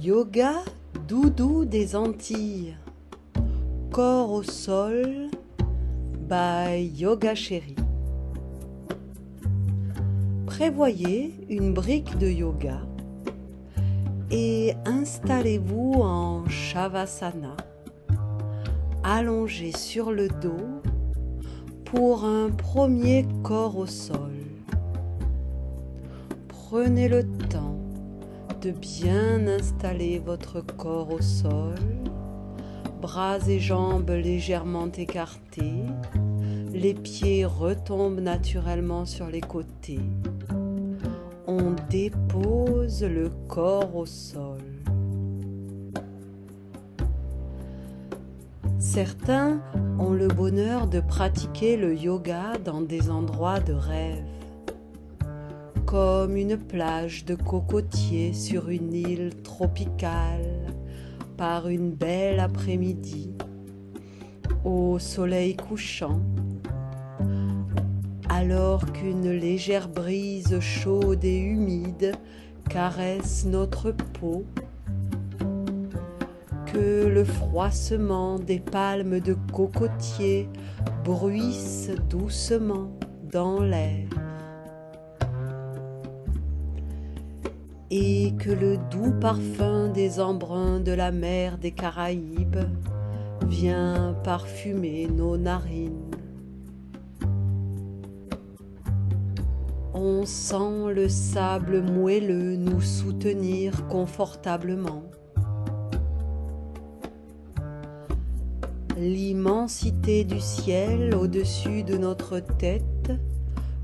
Yoga doudou des Antilles, corps au sol, by Yoga Chérie. Prévoyez une brique de yoga et installez-vous en Shavasana, allongé sur le dos pour un premier corps au sol. Prenez le temps de bien installer votre corps au sol, bras et jambes légèrement écartés, les pieds retombent naturellement sur les côtés. On dépose le corps au sol. Certains ont le bonheur de pratiquer le yoga dans des endroits de rêve, comme une plage de cocotiers sur une île tropicale par une belle après-midi, au soleil couchant, alors qu'une légère brise chaude et humide caresse notre peau, que le froissement des palmes de cocotiers bruisse doucement dans l'air, et que le doux parfum des embruns de la mer des Caraïbes vient parfumer nos narines. On sent le sable moelleux nous soutenir confortablement. L'immensité du ciel au-dessus de notre tête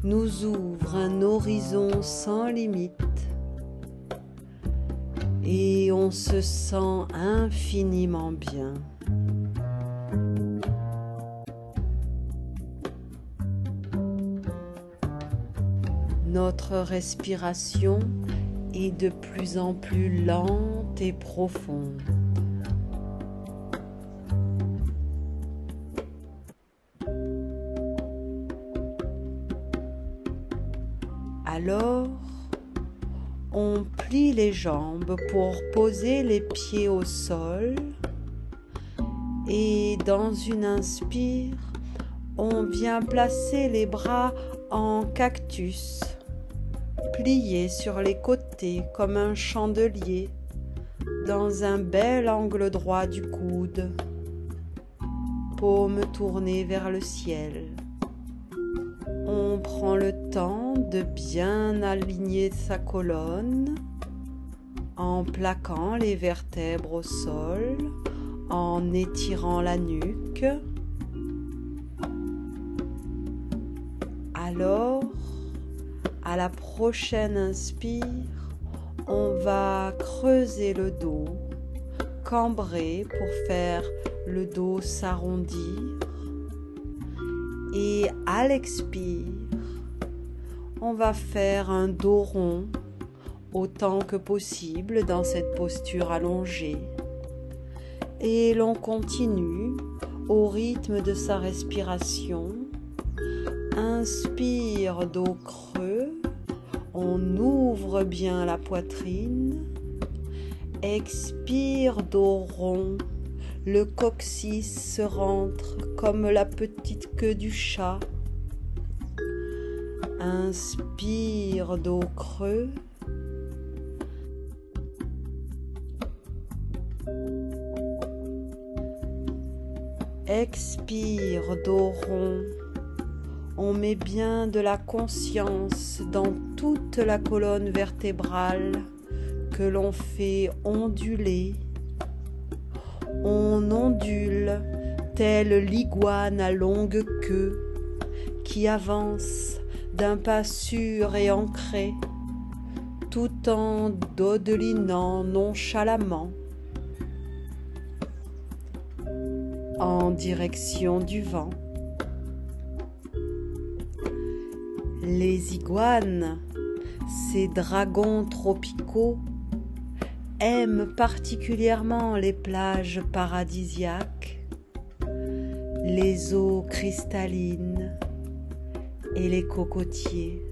nous ouvre un horizon sans limite. Et on se sent infiniment bien. Notre respiration est de plus en plus lente et profonde. Alors, on plie les jambes pour poser les pieds au sol et dans une inspire, on vient placer les bras en cactus, pliés sur les côtés comme un chandelier dans un bel angle droit du coude, paume tournée vers le ciel. On prend le temps de bien aligner sa colonne en plaquant les vertèbres au sol, en étirant la nuque. Alors, à la prochaine inspire, on va creuser le dos, cambrer pour faire le dos s'arrondir. Et à l'expire, on va faire un dos rond autant que possible dans cette posture allongée. Et l'on continue au rythme de sa respiration. Inspire, dos creux, on ouvre bien la poitrine. Expire, dos rond. Le coccyx se rentre comme la petite queue du chat. Inspire, dos creux. Expire, dos rond. On met bien de la conscience dans toute la colonne vertébrale que l'on fait onduler. On ondule telle l'iguane à longue queue qui avance d'un pas sûr et ancré tout en dodelinant nonchalamment en direction du vent. Les iguanes, ces dragons tropicaux, aiment particulièrement les plages paradisiaques, les eaux cristallines et les cocotiers.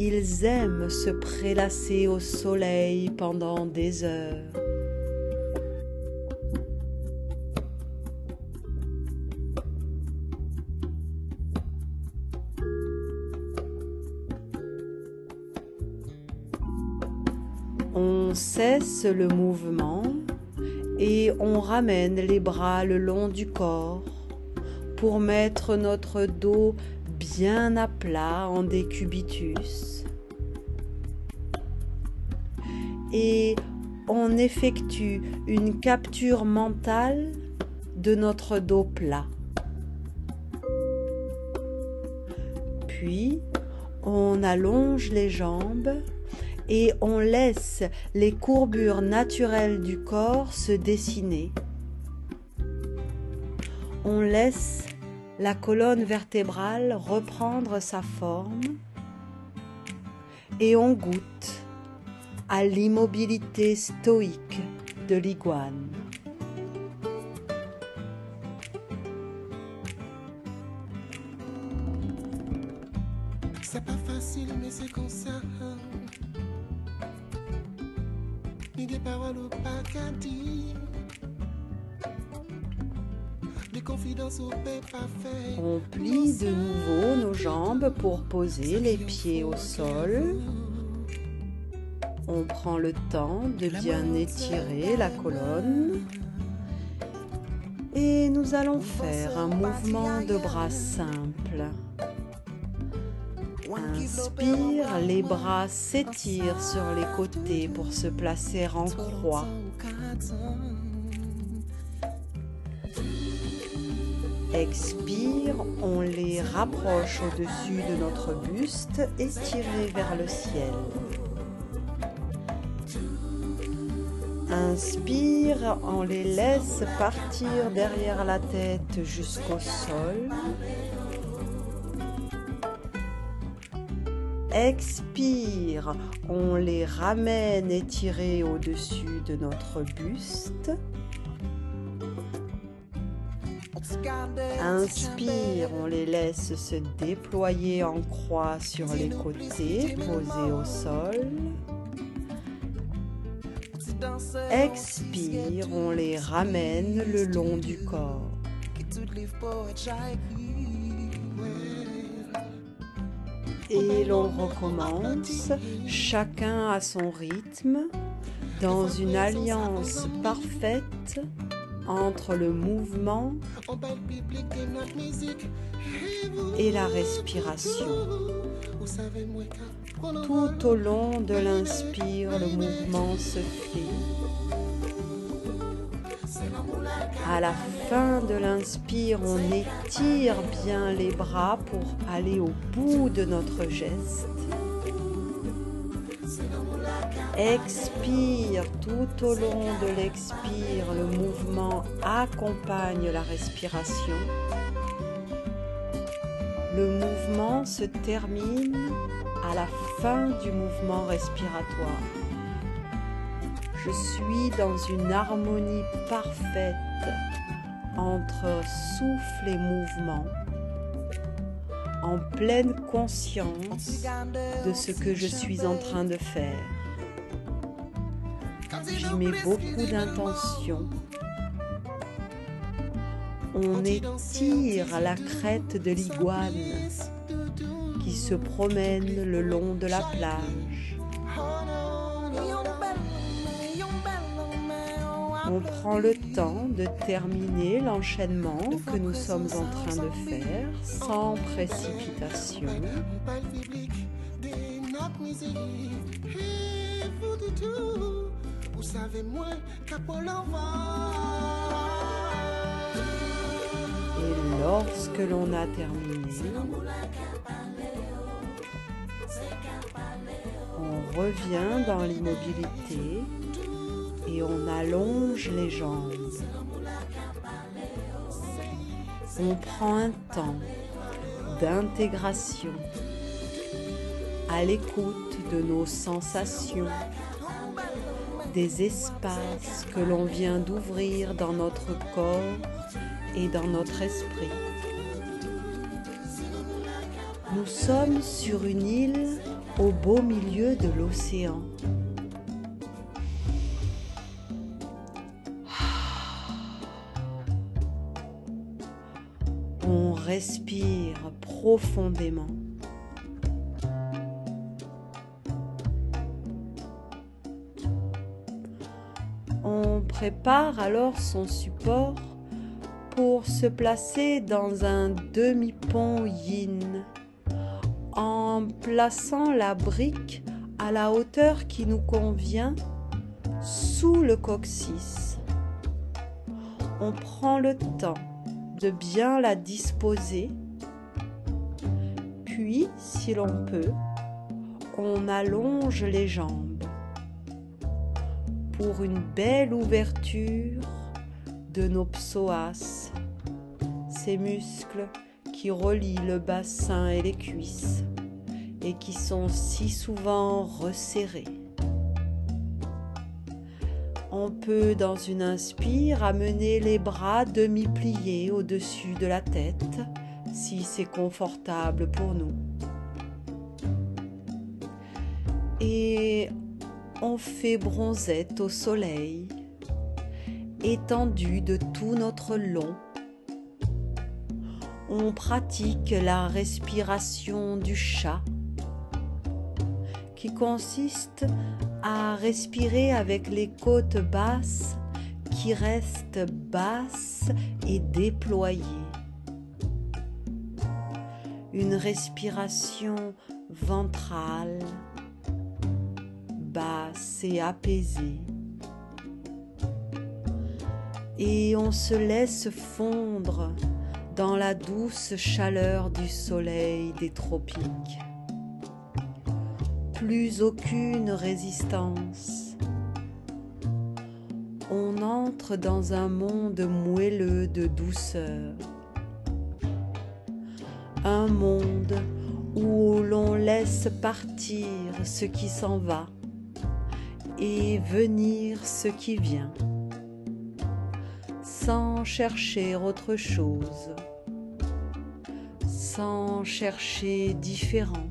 Ils aiment se prélasser au soleil pendant des heures. On cesse le mouvement et on ramène les bras le long du corps pour mettre notre dos bien à plat en décubitus. Et on effectue une capture mentale de notre dos plat. Puis, on allonge les jambes et on laisse les courbures naturelles du corps se dessiner. On laisse la colonne vertébrale reprendre sa forme et on goûte à l'immobilité stoïque de l'iguane. C'est pas facile mais c'est comme ça. Ni des paroles ou pas qu'à dire. Des confidences ou pas faire. On plie de nouveau nos jambes pour poser les pieds au sol. On prend le temps de bien étirer la colonne. Et nous allons faire un mouvement de bras simple. Inspire, les bras s'étirent sur les côtés pour se placer en croix. Expire, on les rapproche au-dessus de notre buste, étirés vers le ciel. Inspire, on les laisse partir derrière la tête jusqu'au sol. Expire, on les ramène étirés au-dessus de notre buste. Inspire, on les laisse se déployer en croix sur les côtés, posés au sol. Expire, on les ramène le long du corps. Et l'on recommence, chacun à son rythme, dans une alliance parfaite entre le mouvement et la respiration. Tout au long de l'inspire, le mouvement se fait. À la fin de l'inspire, on étire bien les bras pour aller au bout de notre geste. Expire, tout au long de l'expire, le mouvement accompagne la respiration. Le mouvement se termine à la fin du mouvement respiratoire. Je suis dans une harmonie parfaite entre souffle et mouvement, en pleine conscience de ce que je suis en train de faire. J'y mets beaucoup d'intention. On étire la crête de l'iguane qui se promène le long de la plage. On prend le temps de terminer l'enchaînement que nous sommes en train de faire sans précipitation. Et lorsque l'on a terminé, on revient dans l'immobilité et on allonge les jambes. On prend un temps d'intégration à l'écoute de nos sensations, des espaces que l'on vient d'ouvrir dans notre corps et dans notre esprit. Nous sommes sur une île au beau milieu de l'océan. On respire profondément. On prépare alors son support pour se placer dans un demi-pont yin, en plaçant la brique à la hauteur qui nous convient sous le coccyx. On prend le temps de bien la disposer, puis, si l'on peut, on allonge les jambes pour une belle ouverture de nos psoas, ces muscles qui relient le bassin et les cuisses et qui sont si souvent resserrés. On peut, dans une inspire, amener les bras demi-pliés au-dessus de la tête, si c'est confortable pour nous. Et on fait bronzette au soleil, étendu de tout notre long. On pratique la respiration du chat, qui consiste à respirer avec les côtes basses qui restent basses et déployées. Une respiration ventrale, basse et apaisée. Et on se laisse fondre dans la douce chaleur du soleil des tropiques. Plus aucune résistance. On entre dans un monde moelleux de douceur. Un monde où l'on laisse partir ce qui s'en va et venir ce qui vient, sans chercher autre chose, sans chercher différent.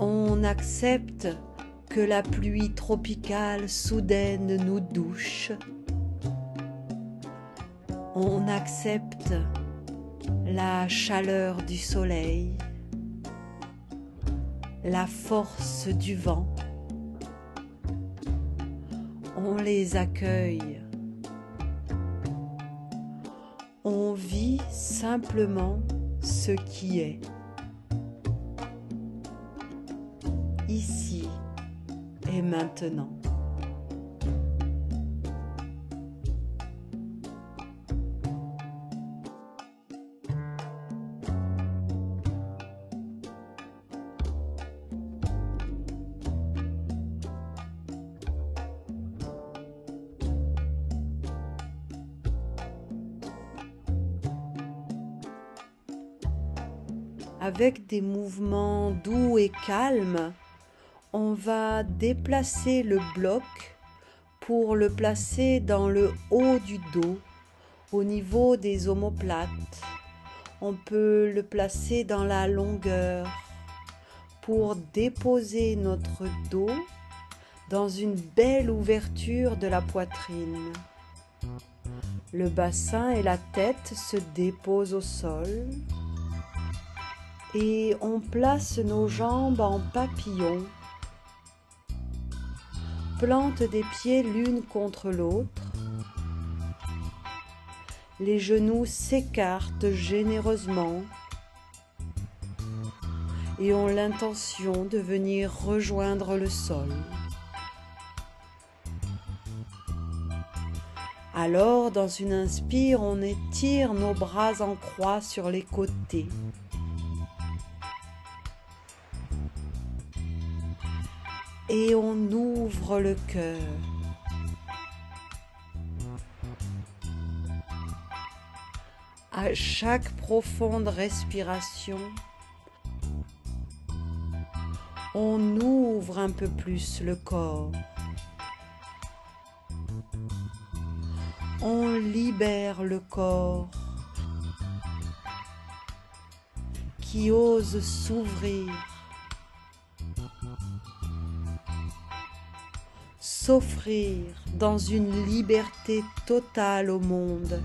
On accepte que la pluie tropicale soudaine nous douche. On accepte la chaleur du soleil, la force du vent. On les accueille. On vit simplement ce qui est. Ici et maintenant. Avec des mouvements doux et calmes, on va déplacer le bloc pour le placer dans le haut du dos, au niveau des omoplates. On peut le placer dans la longueur pour déposer notre dos dans une belle ouverture de la poitrine. Le bassin et la tête se déposent au sol. Et on place nos jambes en papillon, plante des pieds l'une contre l'autre, les genoux s'écartent généreusement et ont l'intention de venir rejoindre le sol. Alors, dans une inspire, on étire nos bras en croix sur les côtés. Et on ouvre le cœur. À chaque profonde respiration, on ouvre un peu plus le corps. On libère le corps qui ose s'ouvrir, s'offrir dans une liberté totale au monde.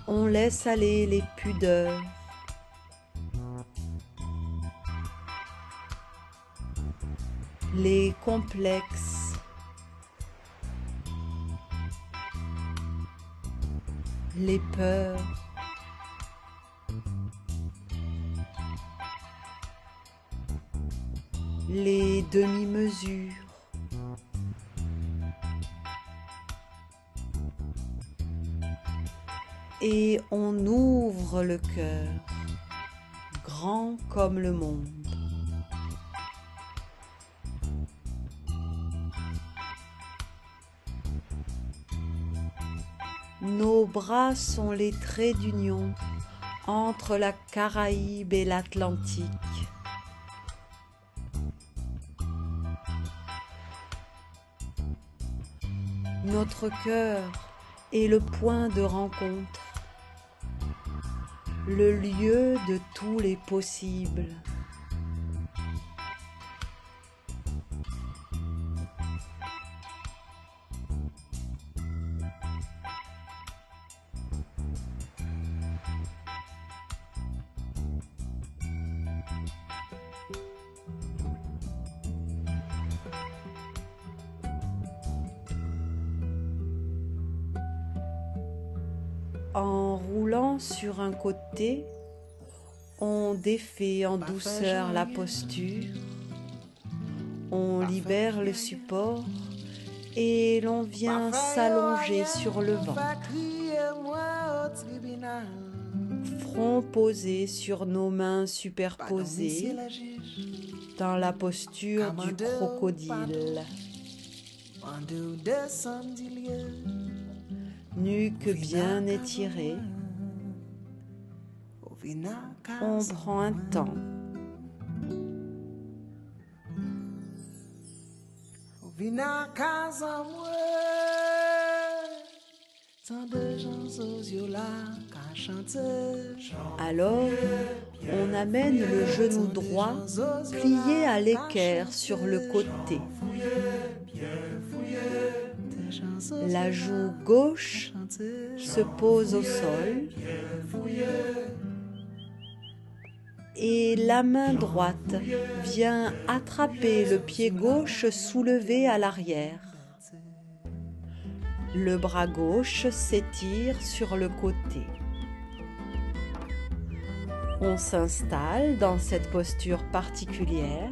On laisse aller les pudeurs, les complexes, les peurs, les demi-mesures, et on ouvre le cœur, grand comme le monde. Nos bras sont les traits d'union entre la Caraïbe et l'Atlantique. Notre cœur est le point de rencontre, le lieu de tous les possibles. En roulant sur un côté, on défait en douceur la posture, on libère le support et l'on vient s'allonger sur le ventre, front posé sur nos mains superposées dans la posture du crocodile. Nuque bien étirée, on prend un temps. Alors, on amène le genou droit plié à l'équerre sur le côté. La joue gauche se pose au sol et la main droite vient attraper le pied gauche soulevé à l'arrière. Le bras gauche s'étire sur le côté. On s'installe dans cette posture particulière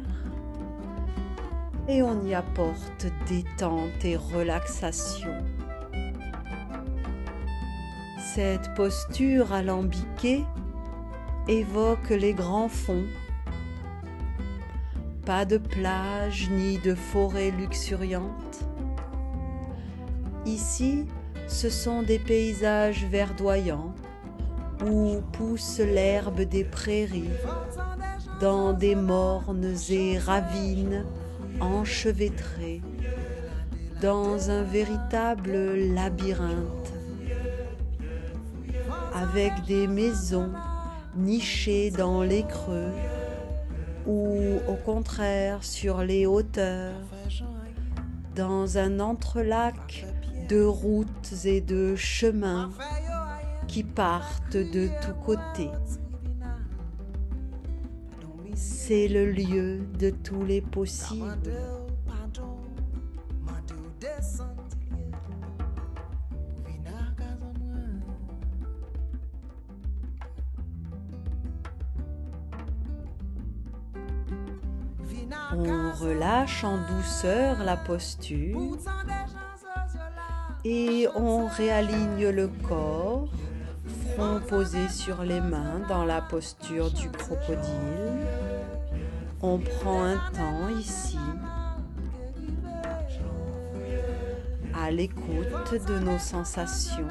et on y apporte détente et relaxation. Cette posture alambiquée évoque les grands fonds. Pas de plage ni de forêt luxuriante. Ici, ce sont des paysages verdoyants où pousse l'herbe des prairies, dans des mornes et ravines enchevêtrées, dans un véritable labyrinthe, avec des maisons nichées dans les creux ou au contraire sur les hauteurs, dans un entrelac de routes et de chemins qui partent de tous côtés. C'est le lieu de tous les possibles. On relâche en douceur la posture et on réaligne le corps, front posé sur les mains dans la posture du crocodile. On prend un temps ici, à l'écoute de nos sensations.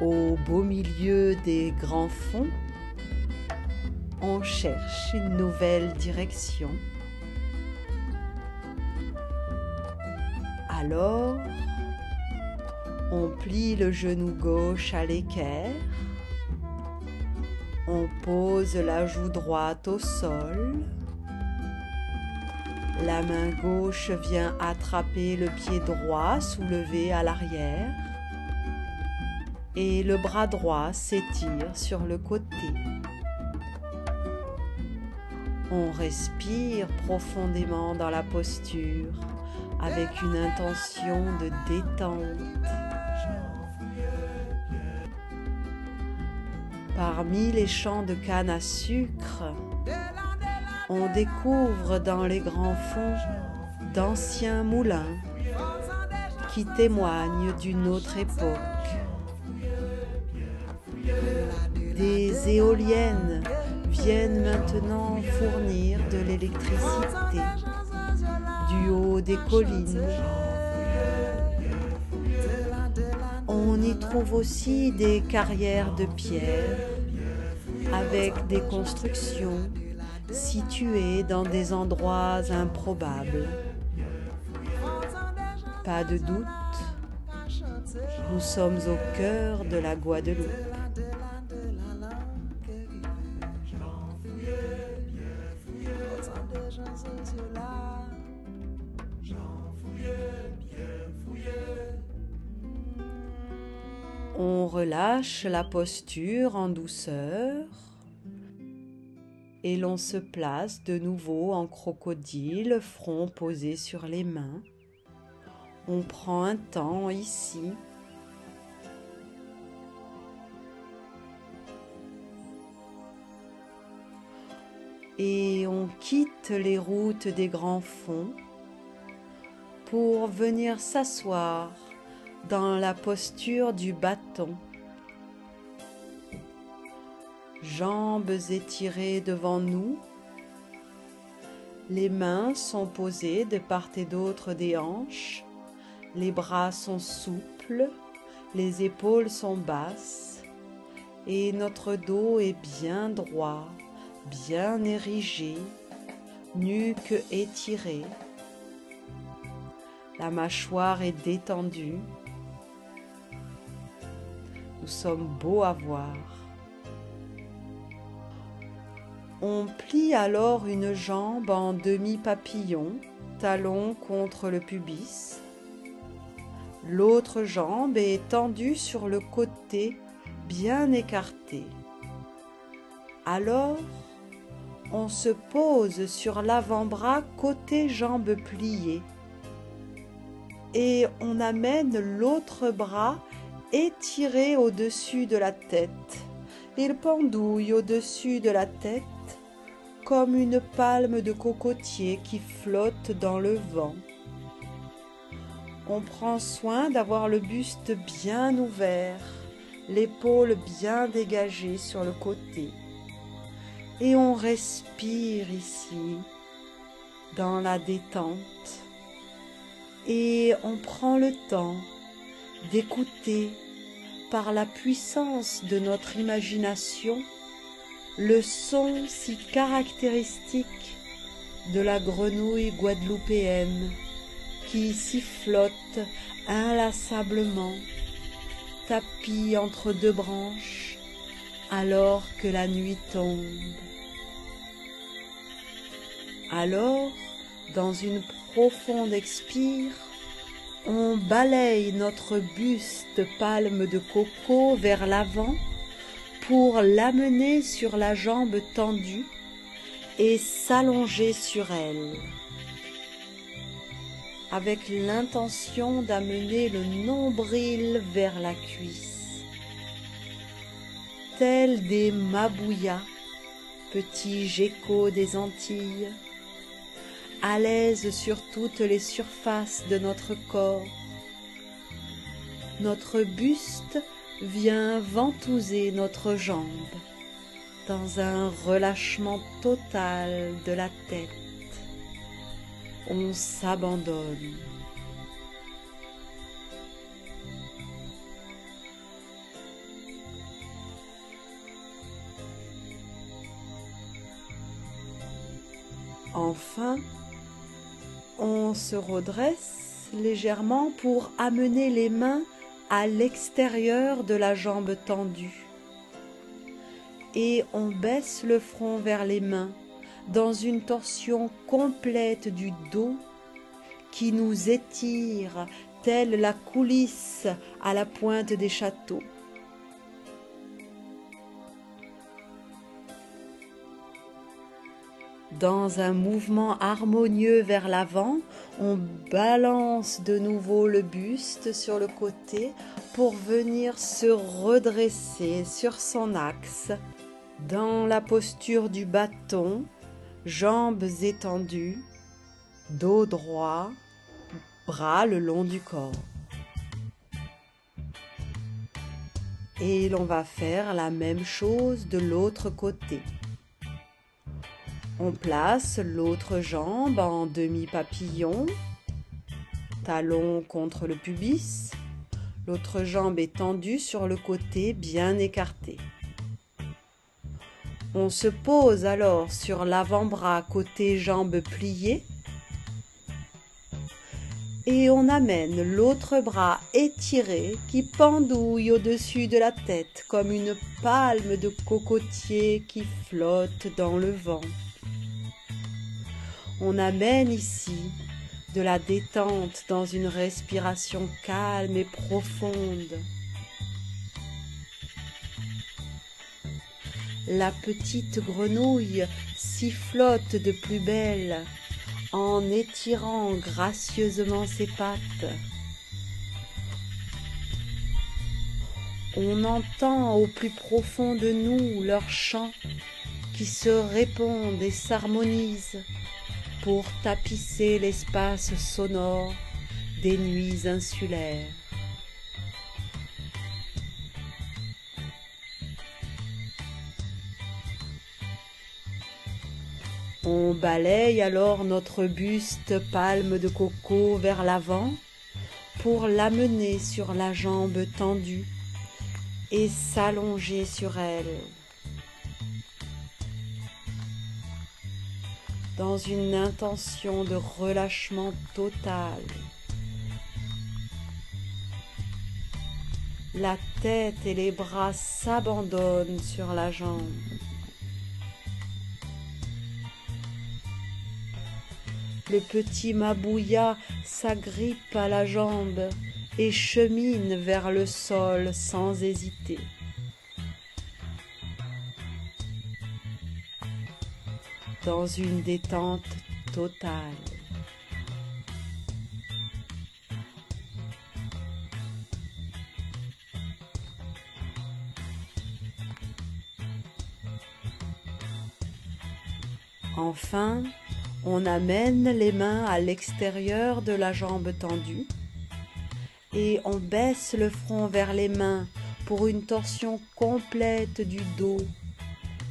Au beau milieu des grands fonds, on cherche une nouvelle direction. Alors, on plie le genou gauche à l'équerre, on pose la joue droite au sol, la main gauche vient attraper le pied droit soulevé à l'arrière et le bras droit s'étire sur le côté. On respire profondément dans la posture avec une intention de détente. Parmi les champs de canne à sucre, on découvre dans les grands fonds d'anciens moulins qui témoignent d'une autre époque. Des éoliennes viennent maintenant fournir de l'électricité du haut des collines. On y trouve aussi des carrières de pierre avec des constructions situées dans des endroits improbables. Pas de doute, nous sommes au cœur de la Guadeloupe. On relâche la posture en douceur et l'on se place de nouveau en crocodile, front posé sur les mains. On prend un temps ici. Et on quitte les routes des grands fonds pour venir s'asseoir dans la posture du bâton. Jambes étirées devant nous, les mains sont posées de part et d'autre des hanches, les bras sont souples, les épaules sont basses et notre dos est bien droit, bien érigé, nuque étirée. La mâchoire est détendue. Nous sommes beaux à voir. On plie alors une jambe en demi-papillon, talon contre le pubis. L'autre jambe est tendue sur le côté, bien écarté. Alors, on se pose sur l'avant-bras côté jambe pliée et on amène l'autre bras étiré au-dessus de la tête. Il pendouille au-dessus de la tête comme une palme de cocotier qui flotte dans le vent. On prend soin d'avoir le buste bien ouvert, l'épaule bien dégagée sur le côté. Et on respire ici, dans la détente. Et on prend le temps d'écouter, par la puissance de notre imagination, le son si caractéristique de la grenouille guadeloupéenne qui sifflote inlassablement, tapie entre deux branches, alors que la nuit tombe. Alors, dans une profonde expire, on balaye notre buste palme de coco vers l'avant pour l'amener sur la jambe tendue et s'allonger sur elle, avec l'intention d'amener le nombril vers la cuisse, tels des mabouillas, petits geckos des Antilles, à l'aise sur toutes les surfaces de notre corps. Notre buste vient ventouser notre jambe dans un relâchement total de la tête. On s'abandonne. Enfin, on se redresse légèrement pour amener les mains à l'extérieur de la jambe tendue. Et on baisse le front vers les mains dans une torsion complète du dos qui nous étire telle la coulisse à la pointe des châteaux. Dans un mouvement harmonieux vers l'avant, on balance de nouveau le buste sur le côté pour venir se redresser sur son axe dans la posture du bâton, jambes étendues, dos droit, bras le long du corps. Et l'on va faire la même chose de l'autre côté. On place l'autre jambe en demi-papillon, talon contre le pubis. L'autre jambe est tendue sur le côté, bien écartée. On se pose alors sur l'avant-bras côté jambes pliées et on amène l'autre bras étiré qui pendouille au-dessus de la tête comme une palme de cocotier qui flotte dans le vent. On amène ici de la détente dans une respiration calme et profonde. La petite grenouille sifflote de plus belle en étirant gracieusement ses pattes. On entend au plus profond de nous leurs chants qui se répondent et s'harmonisent pour tapisser l'espace sonore des nuits insulaires. On balaye alors notre buste palme de coco vers l'avant pour l'amener sur la jambe tendue et s'allonger sur elle. Dans une intention de relâchement total. La tête et les bras s'abandonnent sur la jambe. Le petit Mabouya s'agrippe à la jambe et chemine vers le sol sans hésiter. Dans une détente totale. Enfin, on amène les mains à l'extérieur de la jambe tendue et on baisse le front vers les mains pour une torsion complète du dos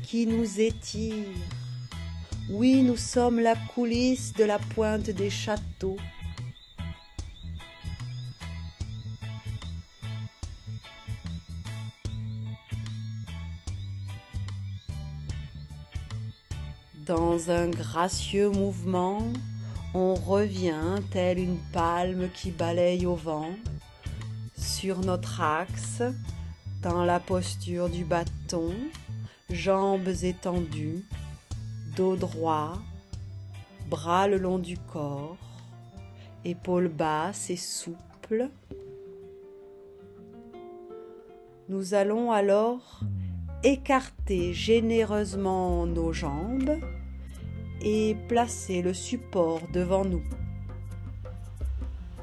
qui nous étire. Oui, nous sommes la coulisse de la pointe des châteaux. Dans un gracieux mouvement, on revient telle une palme qui balaye au vent sur notre axe, dans la posture du bâton, jambes étendues, dos droit, bras le long du corps, épaules basses et souples. Nous allons alors écarter généreusement nos jambes et placer le support devant nous.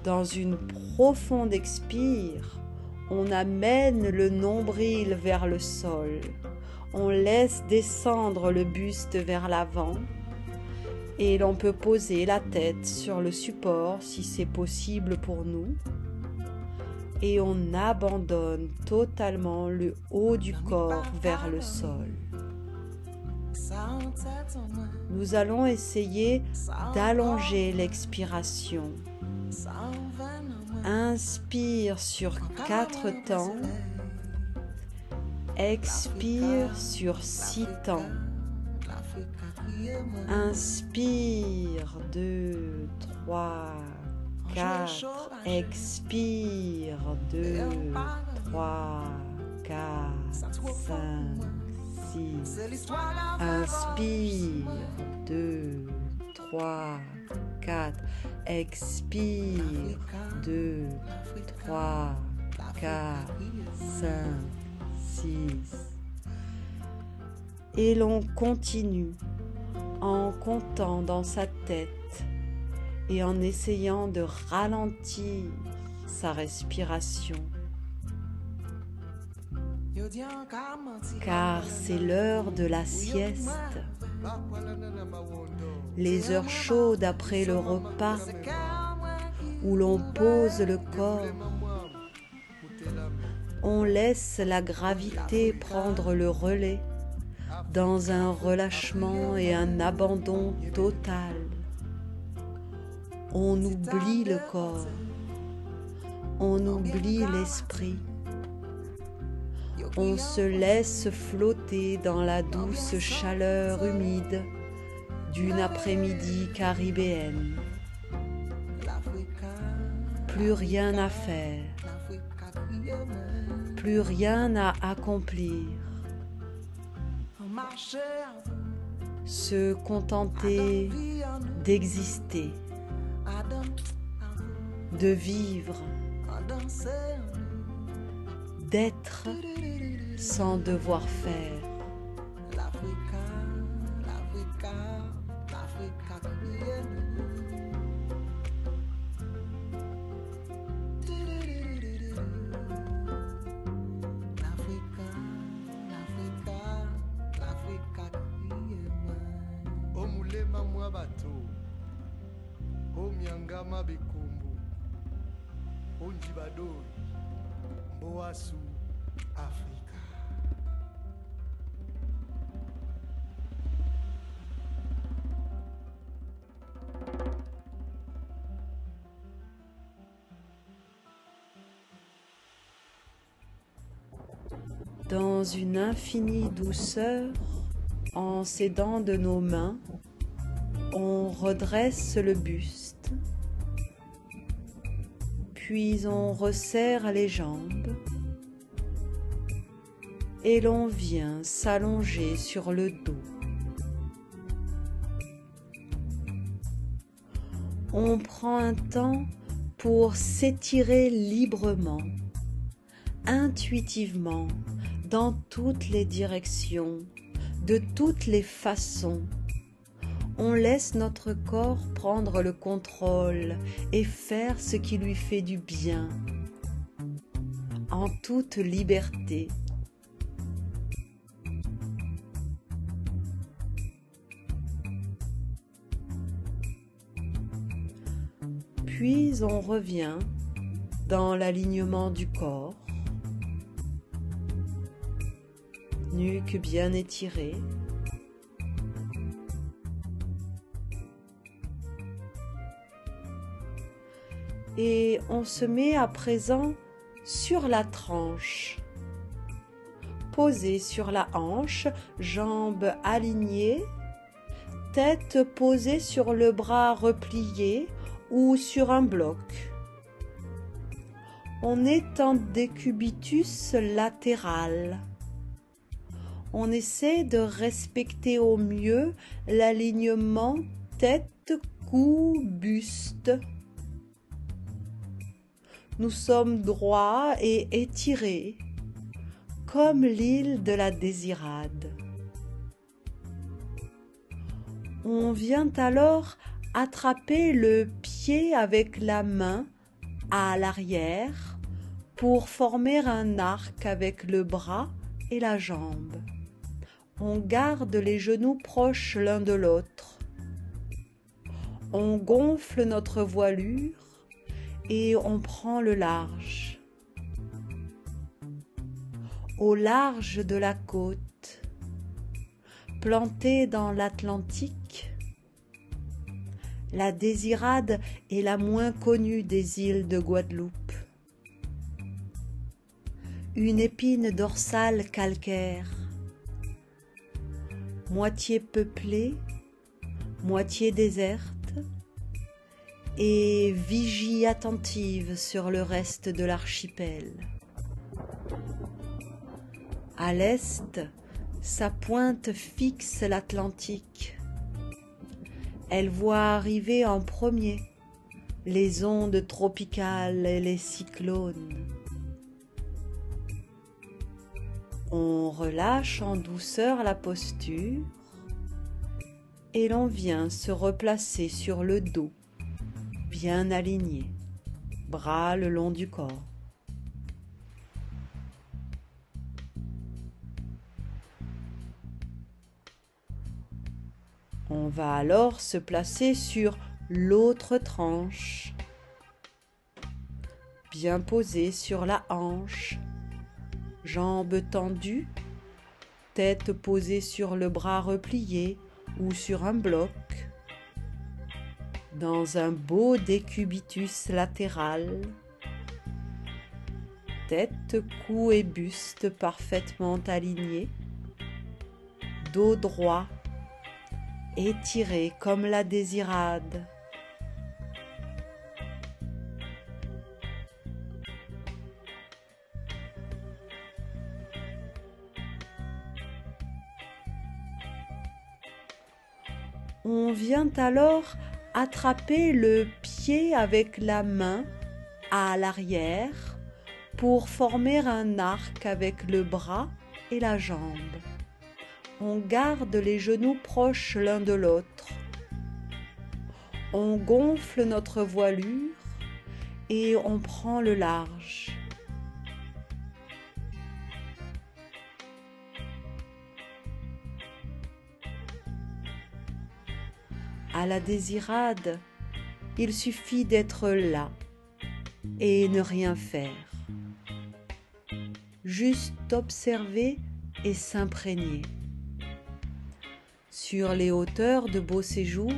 Dans une profonde expire, on amène le nombril vers le sol. On laisse descendre le buste vers l'avant et l'on peut poser la tête sur le support si c'est possible pour nous. Et on abandonne totalement le haut du corps vers le sol. Nous allons essayer d'allonger l'expiration. Inspire sur 4 temps. Expire sur 6 temps. Inspire, 2, 3, 4. Expire, 2, 3, 4, 5, 6. Inspire, 2, 3, 4. Expire, 2, 3, 4, 5, 6. Et l'on continue en comptant dans sa tête et en essayant de ralentir sa respiration. Car c'est l'heure de la sieste, les heures chaudes après le repas où l'on pose le corps. On laisse la gravité prendre le relais dans un relâchement et un abandon total. On oublie le corps, on oublie l'esprit. On se laisse flotter dans la douce chaleur humide d'une après-midi caribéenne. Plus rien à faire, plus rien à accomplir. Se contenter d'exister, de vivre, d'être sans devoir faire. Omulema mwa bato, omyangama bikumbu, onjibadori, mboasu, Afrika. Dans une infinie douceur, en s'aidant de nos mains, on redresse le buste, puis on resserre les jambes et l'on vient s'allonger sur le dos. On prend un temps pour s'étirer librement, intuitivement, dans toutes les directions, de toutes les façons. On laisse notre corps prendre le contrôle et faire ce qui lui fait du bien, en toute liberté. Puis on revient dans l'alignement du corps, nuque bien étirée. Et on se met à présent sur la tranche, posé sur la hanche, jambes alignées, tête posée sur le bras replié ou sur un bloc. On est en décubitus latéral. On essaie de respecter au mieux l'alignement tête-cou-buste. Nous sommes droits et étirés, comme l'île de la Désirade. On vient alors attraper le pied avec la main à l'arrière pour former un arc avec le bras et la jambe. On garde les genoux proches l'un de l'autre. On gonfle notre voilure et on prend le large. Au large de la côte, plantée dans l'Atlantique, la Désirade est la moins connue des îles de Guadeloupe. Une épine dorsale calcaire, moitié peuplée, moitié déserte, et vigie attentive sur le reste de l'archipel. À l'est, sa pointe fixe l'Atlantique. Elle voit arriver en premier les ondes tropicales et les cyclones. On relâche en douceur la posture et l'on vient se replacer sur le dos, bien aligné, bras le long du corps. On va alors se placer sur l'autre tranche, bien posée sur la hanche, jambes tendues, tête posée sur le bras replié ou sur un bloc, dans un beau décubitus latéral, tête, cou et buste parfaitement alignés, dos droit, étiré comme la désirade. On vient alors attraper le pied avec la main à l'arrière pour former un arc avec le bras et la jambe. On garde les genoux proches l'un de l'autre. On gonfle notre voilure et on prend le large. À la désirade, il suffit d'être là et ne rien faire. Juste observer et s'imprégner. Sur les hauteurs de Beau Séjour,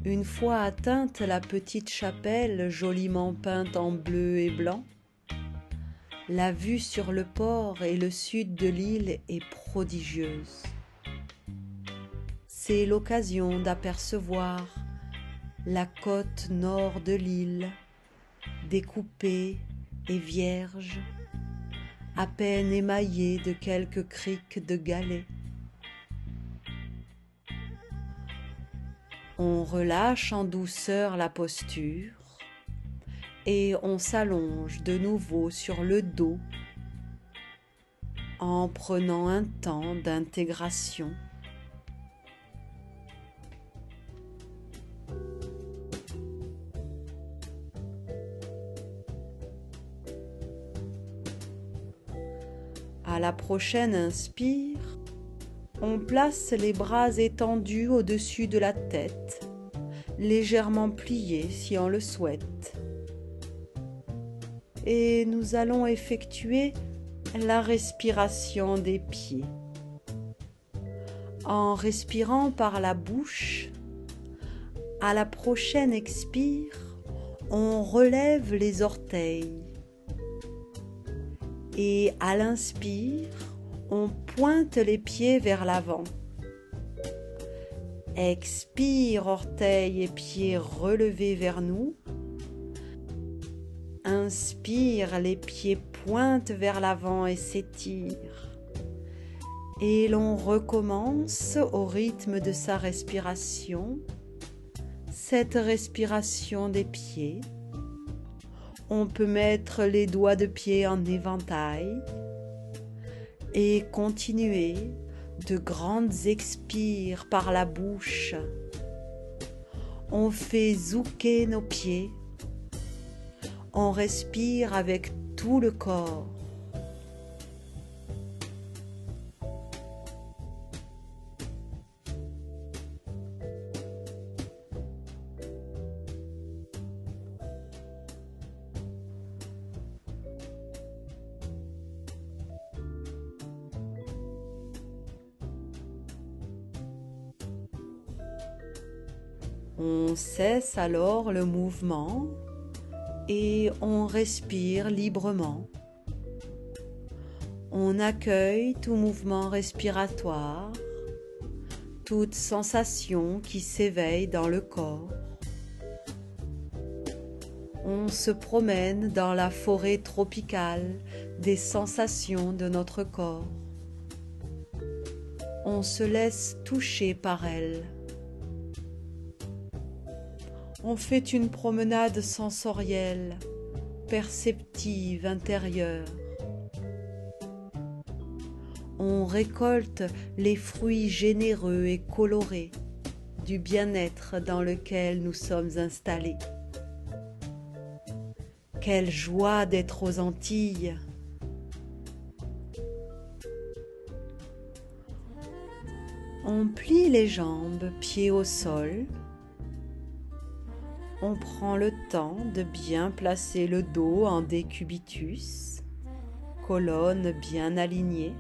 une fois atteinte la petite chapelle joliment peinte en bleu et blanc, la vue sur le port et le sud de l'île est prodigieuse. C'est l'occasion d'apercevoir la côte nord de l'île, découpée et vierge, à peine émaillée de quelques criques de galets. On relâche en douceur la posture et on s'allonge de nouveau sur le dos en prenant un temps d'intégration. À la prochaine inspire, on place les bras étendus au-dessus de la tête, légèrement pliés si on le souhaite. Et nous allons effectuer la respiration des pieds. En respirant par la bouche, à la prochaine expire, on relève les orteils. Et à l'inspire, on pointe les pieds vers l'avant. Expire, orteils et pieds relevés vers nous. Inspire, les pieds pointent vers l'avant et s'étirent. Et l'on recommence au rythme de sa respiration, cette respiration des pieds. On peut mettre les doigts de pied en éventail et continuer de grandes expires par la bouche. On fait zouker nos pieds. On respire avec tout le corps. On cesse alors le mouvement et on respire librement. On accueille tout mouvement respiratoire toute sensation qui s'éveille dans le corps. On se promène dans la forêt tropicale des sensations de notre corps. On se laisse toucher par elles. On fait une promenade sensorielle, perceptive, intérieure. On récolte les fruits généreux et colorés du bien-être dans lequel nous sommes installés. Quelle joie d'être aux Antilles! On plie les jambes, pieds au sol. On prend le temps de bien placer le dos en décubitus, colonne bien alignée.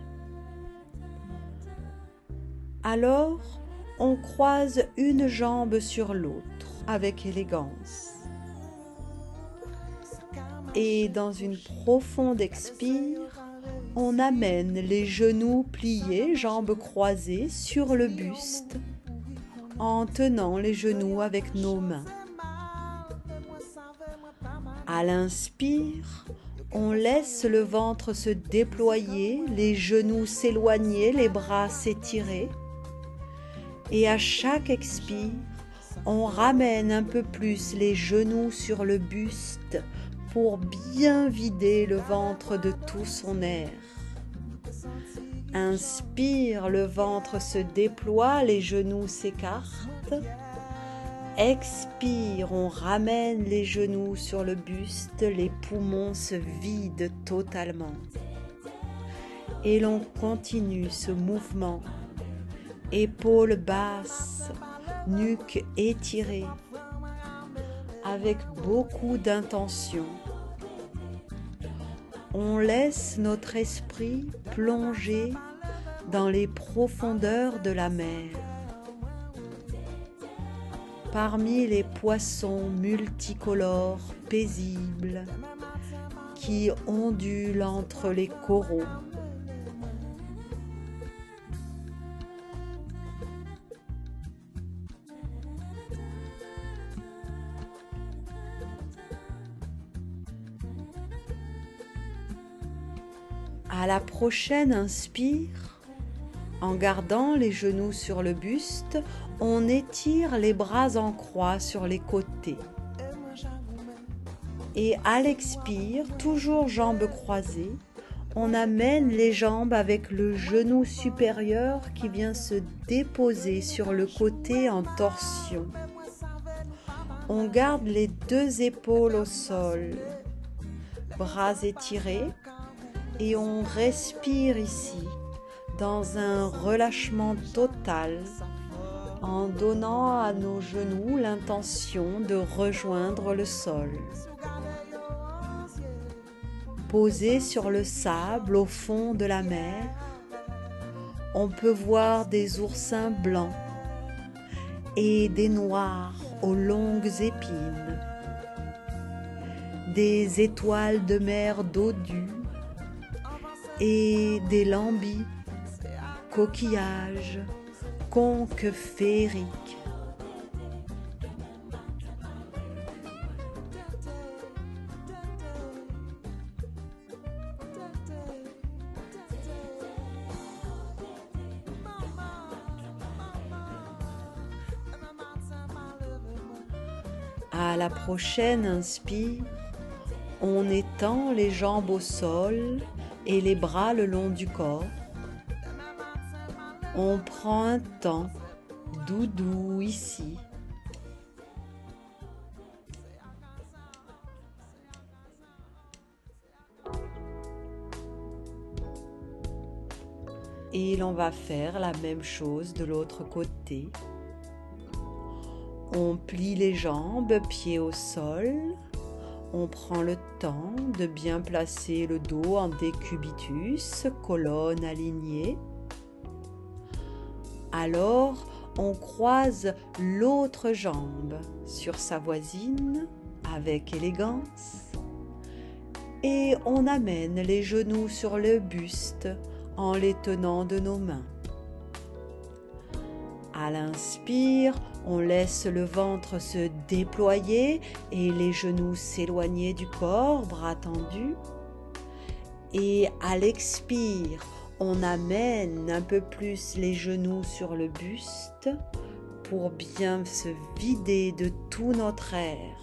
Alors, on croise une jambe sur l'autre avec élégance. Et dans une profonde expire, on amène les genoux pliés, jambes croisées sur le buste, en tenant les genoux avec nos mains. À l'inspire, on laisse le ventre se déployer, les genoux s'éloigner, les bras s'étirer. Et à chaque expire, on ramène un peu plus les genoux sur le buste pour bien vider le ventre de tout son air. Inspire, le ventre se déploie, les genoux s'écartent. Expire, on ramène les genoux sur le buste, les poumons se vident totalement. Et l'on continue ce mouvement. Épaules basses, nuque étirée, avec beaucoup d'intention. On laisse notre esprit plonger dans les profondeurs de la mer. Parmi les poissons multicolores paisibles qui ondulent entre les coraux. À la prochaine inspire, en gardant les genoux sur le buste, on étire les bras en croix sur les côtés. Et à l'expire, toujours jambes croisées, on amène les jambes avec le genou supérieur qui vient se déposer sur le côté en torsion. On garde les deux épaules au sol, bras étirés, et on respire ici dans un relâchement total en donnant à nos genoux l'intention de rejoindre le sol. Posé sur le sable au fond de la mer, on peut voir des oursins blancs et des noirs aux longues épines, des étoiles de mer dodues et des lambis, coquillages, conques féeriques. À la prochaine inspire, on étend les jambes au sol et les bras le long du corps. On prend un temps doudou ici. Et l'on va faire la même chose de l'autre côté. On plie les jambes, pieds au sol. On prend le temps de bien placer le dos en décubitus, colonne alignée. Alors, on croise l'autre jambe sur sa voisine avec élégance et on amène les genoux sur le buste en les tenant de nos mains. À l'inspire, on laisse le ventre se déployer et les genoux s'éloigner du corps, bras tendus. Et à l'expire, on amène un peu plus les genoux sur le buste pour bien se vider de tout notre air.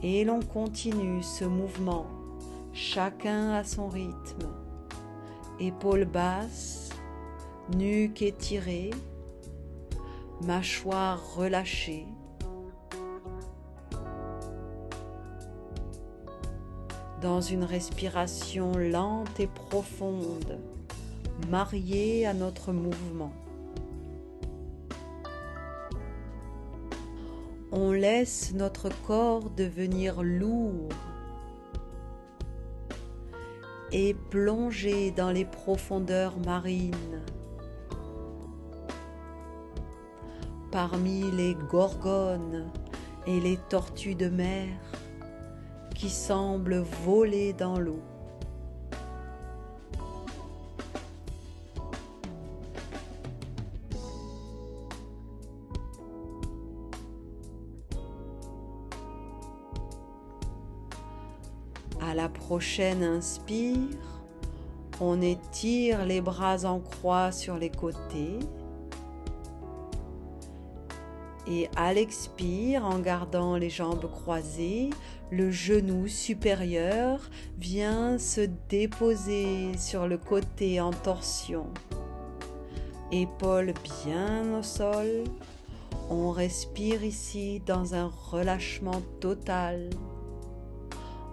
Et l'on continue ce mouvement, chacun à son rythme. Épaules basses, nuque étirée, mâchoire relâchée. Dans une respiration lente et profonde, mariée à notre mouvement. On laisse notre corps devenir lourd et plonger dans les profondeurs marines. Parmi les gorgones et les tortues de mer qui semblent voler dans l'eau. À la prochaine inspire, on étire les bras en croix sur les côtés. Et à l'expire, en gardant les jambes croisées, le genou supérieur vient se déposer sur le côté en torsion. Épaules bien au sol. On respire ici dans un relâchement total,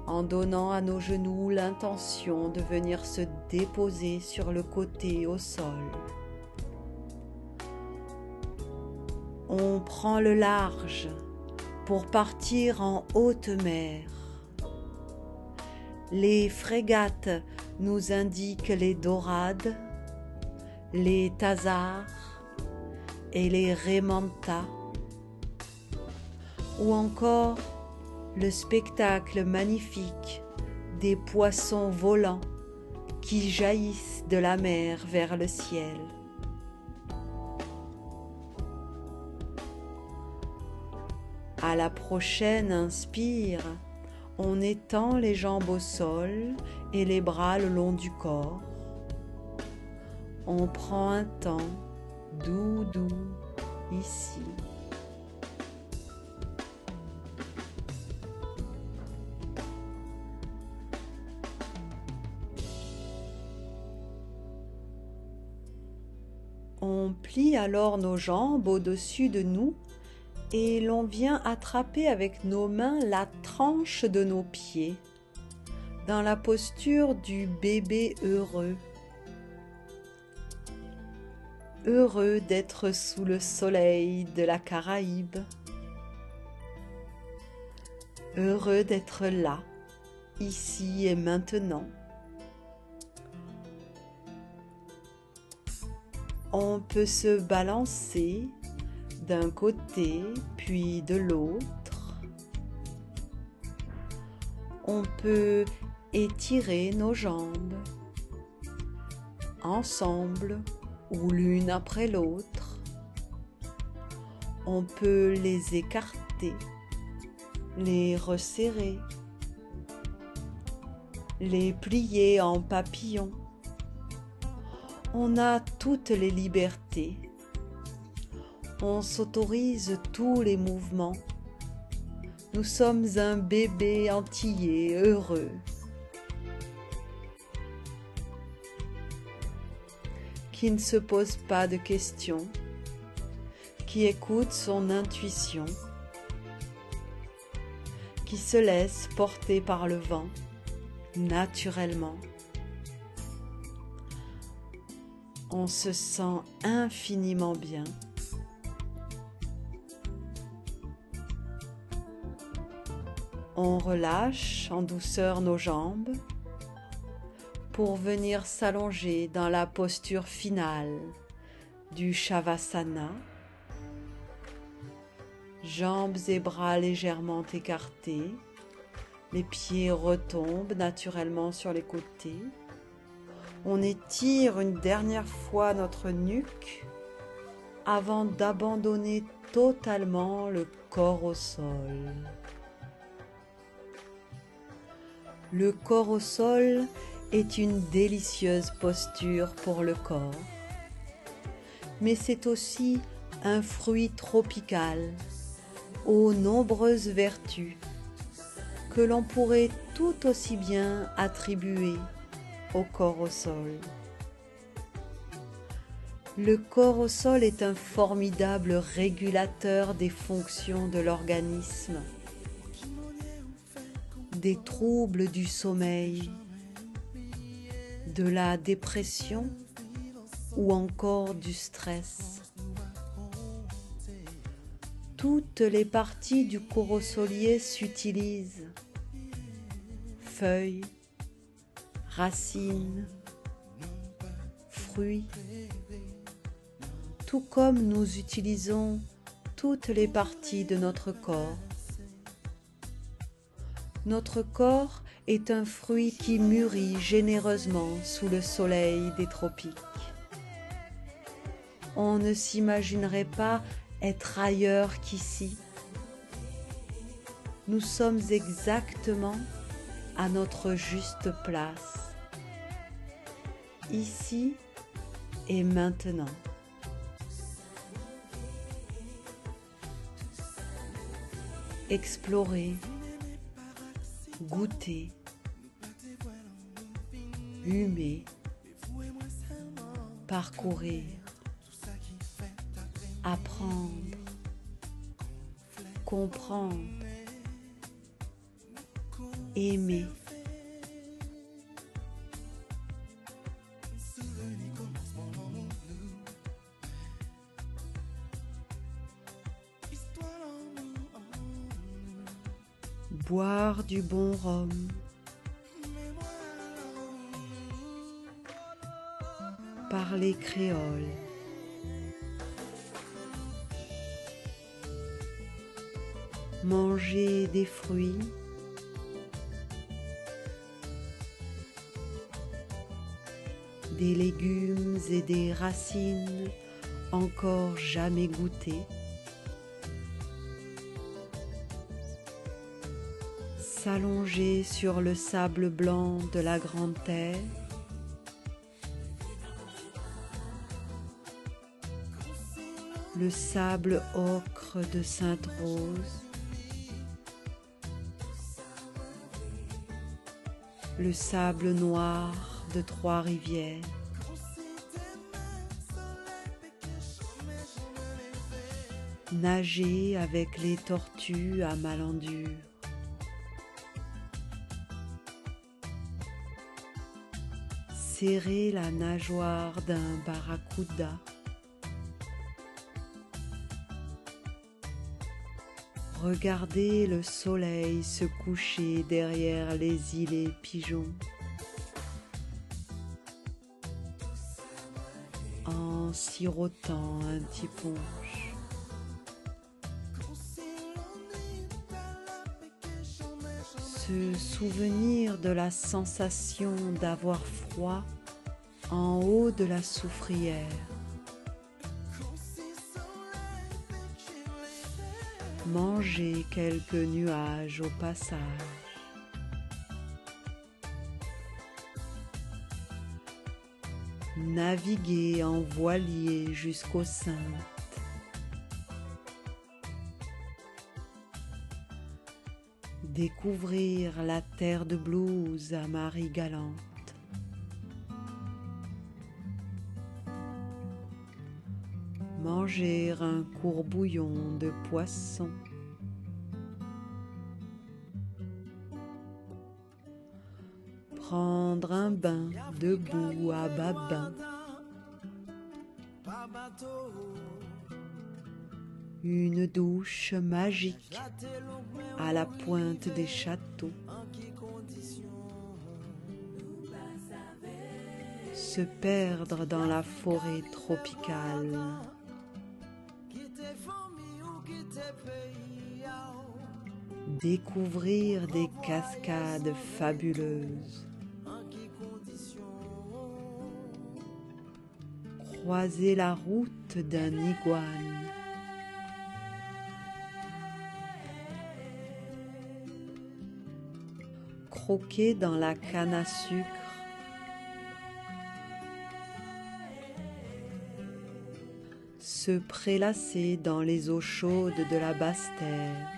en donnant à nos genoux l'intention de venir se déposer sur le côté au sol. On prend le large pour partir en haute mer. Les frégates nous indiquent les dorades, les thazards et les raimentas, ou encore le spectacle magnifique des poissons volants qui jaillissent de la mer vers le ciel. À la prochaine inspire, on étend les jambes au sol et les bras le long du corps. On prend un temps doux ici. On plie alors nos jambes au-dessus de nous et l'on vient attraper avec nos mains la tranche de nos pieds dans la posture du bébé heureux. Heureux d'être sous le soleil de la Caraïbe. Heureux d'être là, ici et maintenant. On peut se balancer d'un côté puis de l'autre. On peut étirer nos jambes ensemble ou l'une après l'autre. On peut les écarter, les resserrer, les plier en papillon. On a toutes les libertés. On s'autorise tous les mouvements. Nous sommes un bébé antillais heureux. Qui ne se pose pas de questions, qui écoute son intuition, qui se laisse porter par le vent naturellement. On se sent infiniment bien. On relâche en douceur nos jambes pour venir s'allonger dans la posture finale du Shavasana. Jambes et bras légèrement écartés, les pieds retombent naturellement sur les côtés. On étire une dernière fois notre nuque avant d'abandonner totalement le corps au sol. Le corps au sol est une délicieuse posture pour le corps, mais c'est aussi un fruit tropical aux nombreuses vertus que l'on pourrait tout aussi bien attribuer au corps au sol. Le corps au sol est un formidable régulateur des fonctions de l'organisme, des troubles du sommeil, de la dépression ou encore du stress. Toutes les parties du corosolier s'utilisent: feuilles, racines, fruits, tout comme nous utilisons toutes les parties de notre corps. Notre corps est un fruit qui mûrit généreusement sous le soleil des tropiques. On ne s'imaginerait pas être ailleurs qu'ici. Nous sommes exactement à notre juste place, ici et maintenant. Explorer, goûter, humer, parcourir, apprendre, comprendre, aimer. Boire du bon rhum, parler créole, manger des fruits, des légumes et des racines encore jamais goûtés, s'allonger sur le sable blanc de la Grande Terre, le sable ocre de Sainte-Rose, le sable noir de Trois-Rivières, nager avec les tortues à Malandure, serrer la nageoire d'un barracuda, regarder le soleil se coucher derrière les îlets pigeons, en sirotant un petit punch. Se souvenir de la sensation d'avoir froid en haut de la soufrière. Manger quelques nuages au passage. Naviguer en voilier jusqu'au Saintes. Découvrir la terre de blues à Marie-Galante. Manger un courbouillon de poisson. Prendre un bain debout à Babin. Une douche magique à la pointe des châteaux. Se perdre dans la forêt tropicale. Découvrir des cascades fabuleuses. Croisez la route d'un iguane. Croquer dans la canne à sucre. Se prélasser dans les eaux chaudes de la Basse-Terre.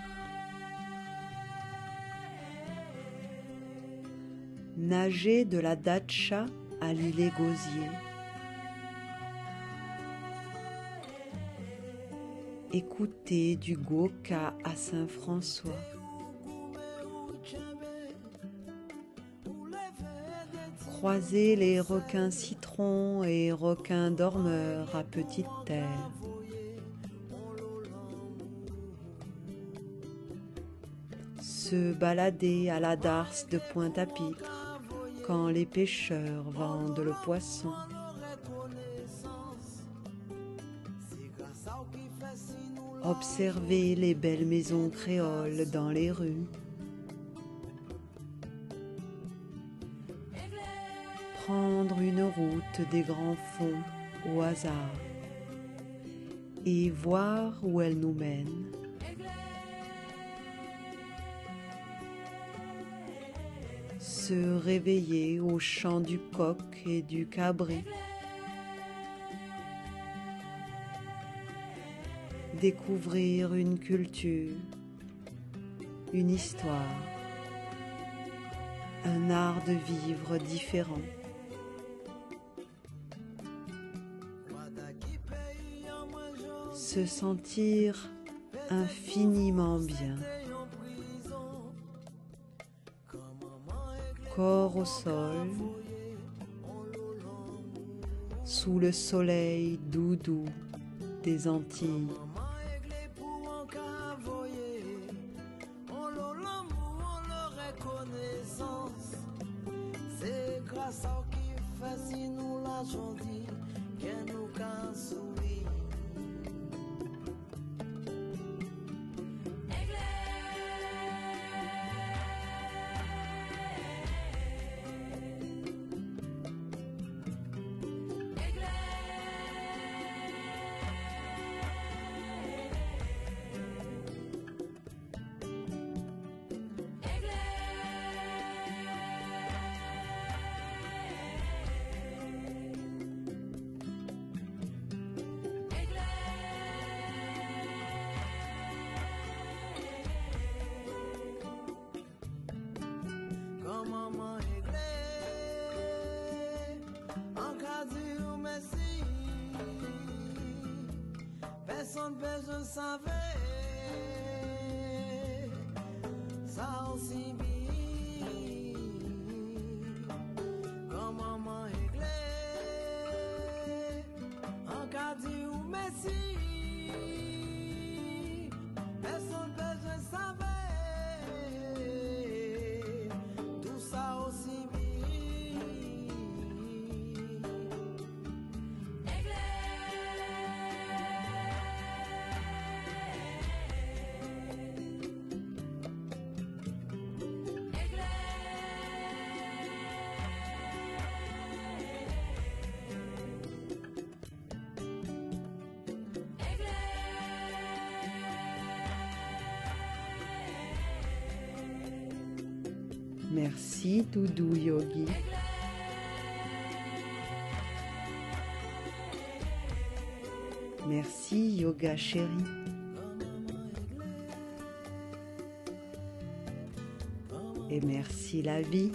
Nager de la Datcha à l'îlet Gosier. Écouter du Goka à Saint-François. Croiser les requins citrons et requins dormeurs à Petite Terre. Se balader à la darse de Pointe-à-Pitre quand les pêcheurs vendent le poisson. Observer les belles maisons créoles dans les rues. Prendre une route des grands fonds au hasard et voir où elle nous mène. Se réveiller au chant du coq et du cabri. Découvrir une culture, une histoire, un art de vivre différent. Se sentir infiniment bien. Corps au sol, sous le soleil doudou des Antilles. C'est grâce à qui fait si nous la journée que nous can sourire. Maman réglé, en cas de merci, personne besoin de savoir, ça aussi bien, comme maman réglé, en cas de merci, personne besoin de savoir. Merci Doudou Yogi. Merci Yoga Chéri. Et merci la vie.